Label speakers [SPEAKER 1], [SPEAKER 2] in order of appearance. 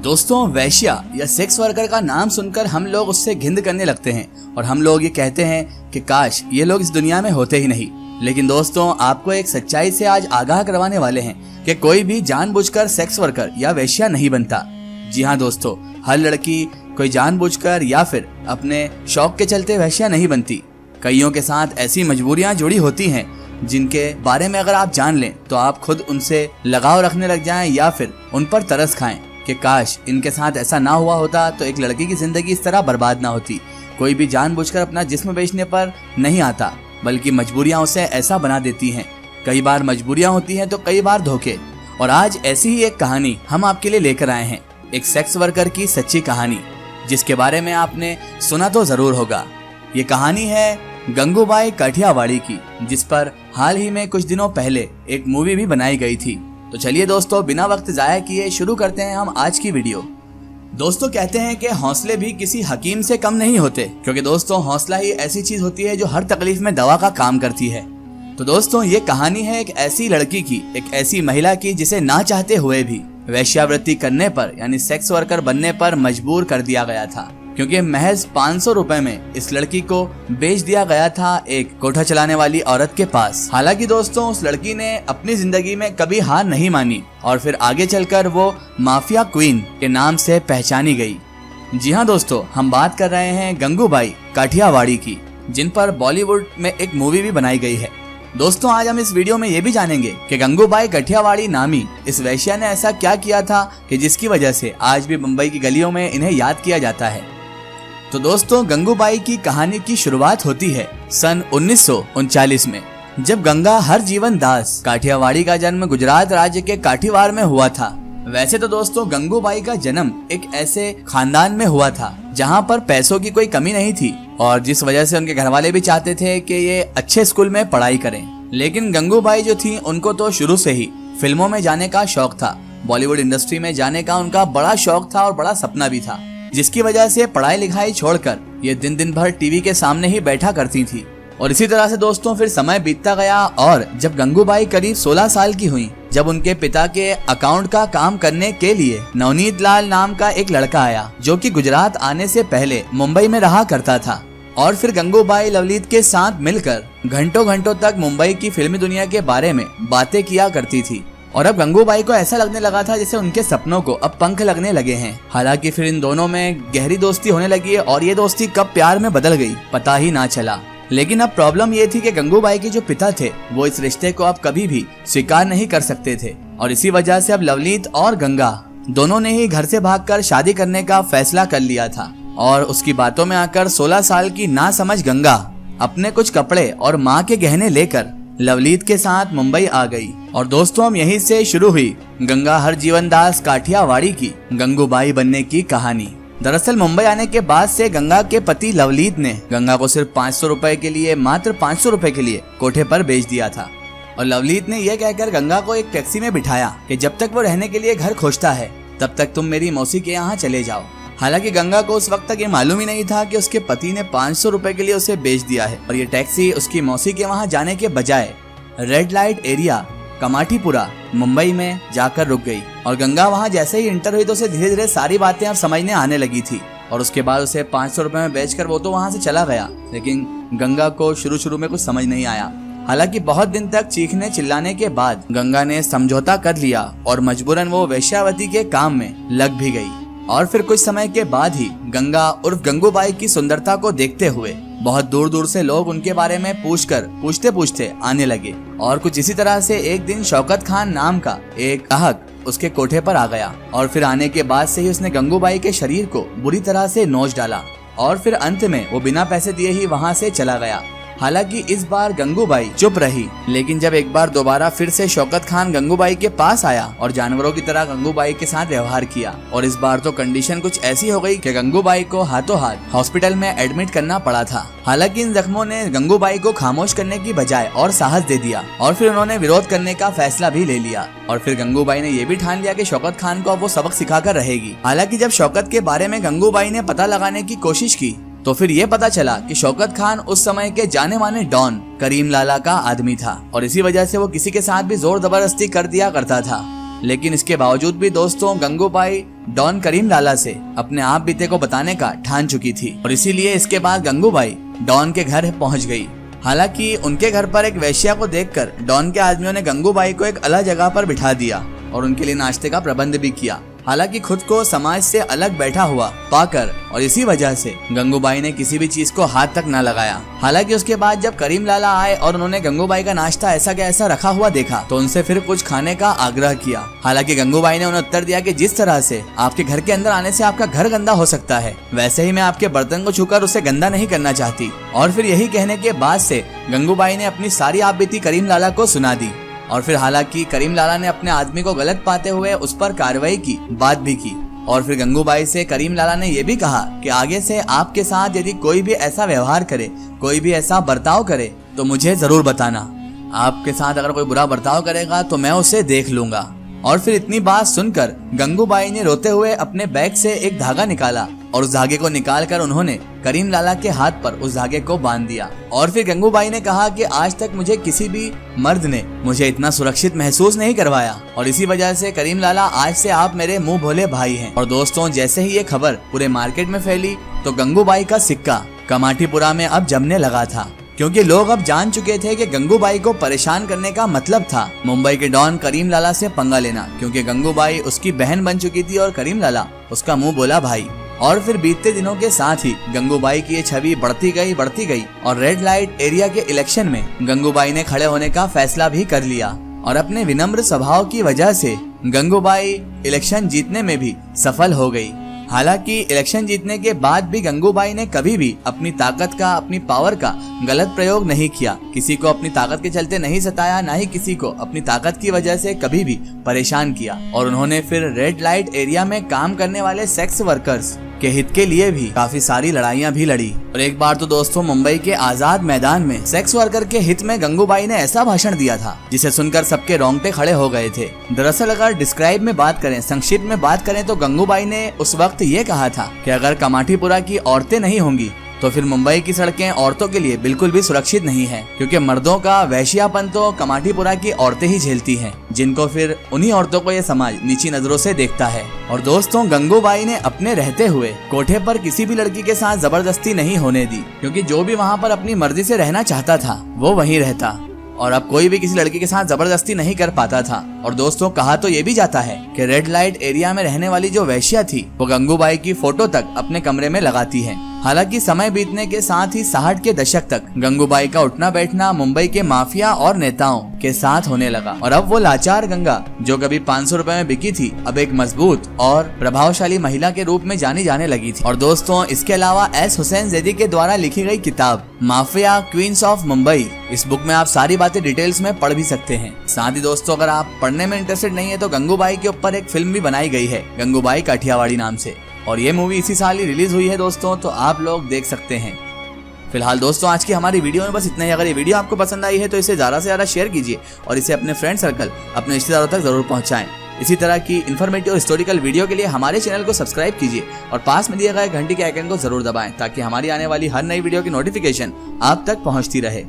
[SPEAKER 1] दोस्तों, वेश्या या सेक्स वर्कर का नाम सुनकर हम लोग उससे घिंद करने लगते हैं और हम लोग ये कहते हैं कि काश ये लोग इस दुनिया में होते ही नहीं। लेकिन दोस्तों, आपको एक सच्चाई से आज आगाह करवाने वाले हैं कि कोई भी जानबूझकर सेक्स वर्कर या वेश्या नहीं बनता। जी हाँ दोस्तों, हर लड़की कोई जानबूझकर या फिर अपने शौक के चलते वेश्या नहीं बनती। कईयों के साथ ऐसी मजबूरियां जुड़ी होती हैं जिनके बारे में अगर आप जान लें तो आप खुद उनसे लगाव रखने लग जाएं या फिर उन पर तरस खाएं कि काश इनके साथ ऐसा ना हुआ होता तो एक लड़की की जिंदगी इस तरह बर्बाद ना होती। कोई भी जानबूझकर अपना जिस्म बेचने पर नहीं आता, बल्कि मजबूरियां उसे ऐसा बना देती हैं। कई बार मजबूरियां होती हैं तो कई बार धोखे। और आज ऐसी ही एक कहानी हम आपके लिए लेकर आए हैं, एक सेक्स वर्कर की सच्ची कहानी, जिसके बारे में आपने सुना तो जरूर होगा। ये कहानी है गंगूबाई काठियावाड़ी की, जिस पर हाल ही में कुछ दिनों पहले एक मूवी भी बनाई गई थी। तो चलिए दोस्तों, बिना वक्त जाया किए शुरू करते हैं हम आज की वीडियो। दोस्तों, कहते हैं कि हौसले भी किसी हकीम से कम नहीं होते, क्योंकि दोस्तों हौसला ही ऐसी चीज होती है जो हर तकलीफ में दवा का काम करती है। तो दोस्तों, ये कहानी है एक ऐसी लड़की की, एक ऐसी महिला की जिसे ना चाहते हुए भी वेश्यावृत्ति करने पर यानी सेक्स वर्कर बनने पर मजबूर कर दिया गया था, क्योंकि महज 500 रुपए में इस लड़की को बेच दिया गया था एक कोठा चलाने वाली औरत के पास। हालांकि दोस्तों, उस लड़की ने अपनी जिंदगी में कभी हार नहीं मानी और फिर आगे चलकर वो माफिया क्वीन के नाम से पहचानी गई। जी हाँ दोस्तों, हम बात कर रहे हैं गंगूबाई काठियावाड़ी की, जिन पर बॉलीवुड में एक मूवी भी बनाई गई है। दोस्तों, आज हम इस वीडियो में ये भी जानेंगे कि गंगूबाई काठियावाड़ी नामी इस वेश्या ने ऐसा क्या किया था कि जिसकी वजह से आज भी मुंबई की गलियों में इन्हें याद किया जाता है। तो दोस्तों, गंगूबाई की कहानी की शुरुआत होती है सन 1939 में, जब गंगा हरजीवन दास काठियावाड़ी का जन्म गुजरात राज्य के काठीवार में हुआ था। वैसे तो दोस्तों, गंगूबाई का जन्म एक ऐसे खानदान में हुआ था जहां पर पैसों की कोई कमी नहीं थी और जिस वजह से उनके घरवाले भी चाहते थे कि ये अच्छे स्कूल में पढ़ाई करें। लेकिन गंगूबाई जो थी, उनको तो शुरू से ही फिल्मों में जाने का शौक था। बॉलीवुड इंडस्ट्री में जाने का उनका बड़ा शौक था और बड़ा सपना भी था, जिसकी वजह से पढ़ाई लिखाई छोड़कर ये दिन दिन भर टीवी के सामने ही बैठा करती थी। और इसी तरह से दोस्तों फिर समय बीतता गया और जब गंगूबाई करीब 16 साल की हुई, जब उनके पिता के अकाउंट का काम करने के लिए नवनीत लाल नाम का एक लड़का आया, जो कि गुजरात आने से पहले मुंबई में रहा करता था। और फिर गंगूबाई लवलीत के साथ मिलकर घंटों घंटों तक मुंबई की फिल्मी दुनिया के बारे में बातें किया करती थी। और अब गंगूबाई को ऐसा लगने लगा था जैसे उनके सपनों को अब पंख लगने लगे हैं। हालांकि फिर इन दोनों में गहरी दोस्ती होने लगी और ये दोस्ती कब प्यार में बदल गई पता ही ना चला। लेकिन अब प्रॉब्लम ये थी कि गंगूबाई के जो पिता थे वो इस रिश्ते को अब कभी भी स्वीकार नहीं कर सकते थे और इसी वजह से अब लवलीत और गंगा दोनों ने ही घर से भागकर शादी करने का फैसला कर लिया था। और उसकी बातों में आकर 16 साल की नासमझ गंगा अपने कुछ कपड़े और माँ के गहने लेकर लवलीत के साथ मुंबई आ गई। और दोस्तों, हम यहीं से शुरू हुई गंगा हरजीवन दास काठियावाड़ी की गंगूबाई बनने की कहानी। दरअसल मुंबई आने के बाद से गंगा के पति लवलीत ने गंगा को सिर्फ 500 रुपए के लिए, मात्र 500 रुपए के लिए कोठे पर बेच दिया था। और लवलीत ने यह कहकर गंगा को एक टैक्सी में बिठाया कि जब तक वो रहने के लिए घर खोजता है तब तक तुम मेरी मौसी के यहाँ चले जाओ। हालांकि गंगा को उस वक्त तक ये मालूम ही नहीं था कि उसके पति ने 500 रुपए के लिए उसे बेच दिया है। और ये टैक्सी उसकी मौसी के वहाँ जाने के बजाय red light area Kamathipura Mumbai में जाकर रुक गई। और गंगा वहाँ जैसे ही इंटर हुई तो उसे धीरे धीरे सारी बातें अब समझने आने लगी थी। और उसके बाद उसे 500 रुपए में बेचकर वो तो वहाँ से चला गया। लेकिन गंगा को शुरू में कुछ समझ नहीं आया। हालांकि बहुत दिन तक चीखने चिल्लाने के बाद गंगा ने समझौता कर लिया और मजबूरन वो वेश्यावती के काम में लग भी गई। और फिर कुछ समय के बाद ही गंगा उर्फ गंगूबाई की सुंदरता को देखते हुए बहुत दूर दूर से लोग उनके बारे में पूछते पूछते आने लगे। और कुछ इसी तरह से एक दिन शौकत खान नाम का एक ग्राहक उसके कोठे पर आ गया और फिर आने के बाद से ही उसने गंगूबाई के शरीर को बुरी तरह से नोच डाला और फिर अंत में वो बिना पैसे दिए ही वहाँ से चला गया। हालांकि इस बार गंगूबाई चुप रही, लेकिन जब एक बार दोबारा फिर से शौकत खान गंगूबाई के पास आया और जानवरों की तरह गंगूबाई के साथ व्यवहार किया। और इस बार तो कंडीशन कुछ ऐसी हो गई कि गंगूबाई को हाथों हाथ हॉस्पिटल में एडमिट करना पड़ा था। हालांकि इन जख्मों ने गंगूबाई को खामोश करने की बजाय और साहस दे दिया और फिर उन्होंने विरोध करने का फैसला भी ले लिया। और फिर गंगूबाई ने ये भी ठान लिया कि शौकत खान को अब वो सबक सिखाकर रहेगी। हालांकि जब शौकत के बारे में गंगूबाई ने पता लगाने की कोशिश की तो फिर ये पता चला कि शौकत खान उस समय के जाने माने डॉन करीम लाला का आदमी था और इसी वजह से वो किसी के साथ भी जोर जबरदस्ती कर दिया करता था। लेकिन इसके बावजूद भी दोस्तों गंगूबाई डॉन करीम लाला से अपने आप बीते को बताने का ठान चुकी थी और इसीलिए इसके बाद गंगूबाई डॉन के घर पहुंच गई। हालांकि उनके घर पर एक वेश्या को देखकर डॉन के आदमियों ने गंगूबाई को एक अलग जगह पर बिठा दिया और उनके लिए नाश्ते का प्रबंध भी किया। हालांकि खुद को समाज से अलग बैठा हुआ पाकर और इसी वजह से गंगूबाई ने किसी भी चीज को हाथ तक न लगाया। हालांकि उसके बाद जब करीम लाला आए और उन्होंने गंगूबाई का नाश्ता ऐसा का ऐसा रखा हुआ देखा तो उनसे फिर कुछ खाने का आग्रह किया। हालांकि गंगूबाई ने उन्हें उत्तर दिया कि जिस तरह से आपके घर के अंदर आने से आपका घर गंदा हो सकता है, वैसे ही मैं आपके बर्तन को छूकर उसे गंदा नहीं करना चाहती। और फिर यही कहने के बाद से गंगूबाई ने अपनी सारी आपबीती करीम लाला को सुना दी। और फिर हालांकि करीम लाला ने अपने आदमी को गलत पाते हुए उस पर कार्रवाई की बात भी की। और फिर गंगूबाई से करीम लाला ने यह भी कहा कि आगे से आपके साथ यदि कोई भी ऐसा व्यवहार करे, कोई भी ऐसा बर्ताव करे तो मुझे जरूर बताना। आपके साथ अगर कोई बुरा बर्ताव करेगा तो मैं उसे देख लूंगा। और फिर इतनी बात सुनकर गंगूबाई ने रोते हुए अपने बैग से एक धागा निकाला और उस धागे को निकालकर उन्होंने करीम लाला के हाथ पर उस धागे को बांध दिया। और फिर गंगूबाई ने कहा कि आज तक मुझे किसी भी मर्द ने मुझे इतना सुरक्षित महसूस नहीं करवाया और इसी वजह से करीम लाला आज से आप मेरे मुंह भोले भाई हैं। और दोस्तों, जैसे ही ये खबर पूरे मार्केट में फैली तो गंगूबाई का सिक्का कमाटीपुरा में अब जमने लगा था, क्योंकि लोग अब जान चुके थे कि गंगूबाई को परेशान करने का मतलब था मुंबई के डॉन करीम लाला से पंगा लेना, क्योंकि गंगूबाई उसकी बहन बन चुकी थी और करीम लाला उसका मुंह बोला भाई। और फिर बीतते दिनों के साथ ही गंगूबाई की ये छवि बढ़ती गई और रेड लाइट एरिया के इलेक्शन में गंगूबाई ने खड़े होने का फैसला भी कर लिया। और अपने विनम्र स्वभाव की वजह से गंगूबाई इलेक्शन जीतने में भी सफल हो गई। हालांकि इलेक्शन जीतने के बाद भी गंगूबाई ने कभी भी अपनी ताकत का, अपनी पावर का गलत प्रयोग नहीं किया। किसी को अपनी ताकत के चलते नहीं सताया, ना ही किसी को अपनी ताकत की वजह से कभी भी परेशान किया। और उन्होंने फिर रेड लाइट एरिया में काम करने वाले सेक्स वर्कर्स के हित के लिए भी काफी सारी लड़ाइयां भी लड़ी। और एक बार तो दोस्तों, मुंबई के आजाद मैदान में सेक्स वर्कर के हित में गंगूबाई ने ऐसा भाषण दिया था जिसे सुनकर सबके रोंगटे खड़े हो गए थे। दरअसल अगर डिस्क्राइब में बात करें, संक्षिप्त में बात करें तो गंगूबाई ने उस वक्त ये कहा था कि अगर कमाटीपुरा की औरतें नहीं होंगी तो फिर मुंबई की सड़कें औरतों के लिए बिल्कुल भी सुरक्षित नहीं है, क्योंकि मर्दों का वैश्यापन तो कमाटीपुरा की औरतें ही झेलती हैं, जिनको फिर उन्हीं औरतों को ये समाज नीची नजरों से देखता है। और दोस्तों, गंगूबाई ने अपने रहते हुए कोठे पर किसी भी लड़की के साथ जबरदस्ती नहीं होने दी, क्योंकि जो भी वहाँ पर अपनी मर्जी से रहना चाहता था वो वहीं रहता और अब कोई भी किसी लड़की के साथ जबरदस्ती नहीं कर पाता था। और दोस्तों, कहा तो ये भी जाता है कि रेड लाइट एरिया में रहने वाली जो वैश्या थी वो गंगूबाई की फोटो तक अपने कमरे में लगाती है। हालांकि समय बीतने के साथ ही 60 के दशक तक गंगूबाई का उठना बैठना मुंबई के माफिया और नेताओं के साथ होने लगा और अब वो लाचार गंगा जो कभी 500 रुपए में बिकी थी, अब एक मजबूत और प्रभावशाली महिला के रूप में जानी जाने लगी थी। और दोस्तों, इसके अलावा एस हुसैन जैदी के द्वारा लिखी गई किताब माफिया क्वींस ऑफ मुंबई, इस बुक में आप सारी बातें डिटेल्स में पढ़ भी सकते हैं। साथ ही दोस्तों, अगर आप पढ़ने में इंटरेस्टेड नहीं है तो गंगूबाई के ऊपर एक फिल्म भी बनाई गई है गंगूबाई काठियावाड़ी नाम से, और ये मूवी इसी साल ही रिलीज हुई है दोस्तों, तो आप लोग देख सकते हैं। फिलहाल दोस्तों, आज की हमारी वीडियो में बस इतना ही। अगर ये वीडियो आपको पसंद आई है तो इसे ज्यादा से ज्यादा शेयर कीजिए और इसे अपने फ्रेंड सर्कल, अपने रिश्तेदारों तक जरूर पहुंचाएं। इसी तरह की इन्फॉर्मेटिव और हिस्टोरिकल वीडियो के लिए हमारे चैनल को सब्सक्राइब कीजिए और पास में दिए गए घंटी के आइकन को जरूर दबाएं ताकि हमारी आने वाली हर नई वीडियो की नोटिफिकेशन आप तक पहुंचती रहे।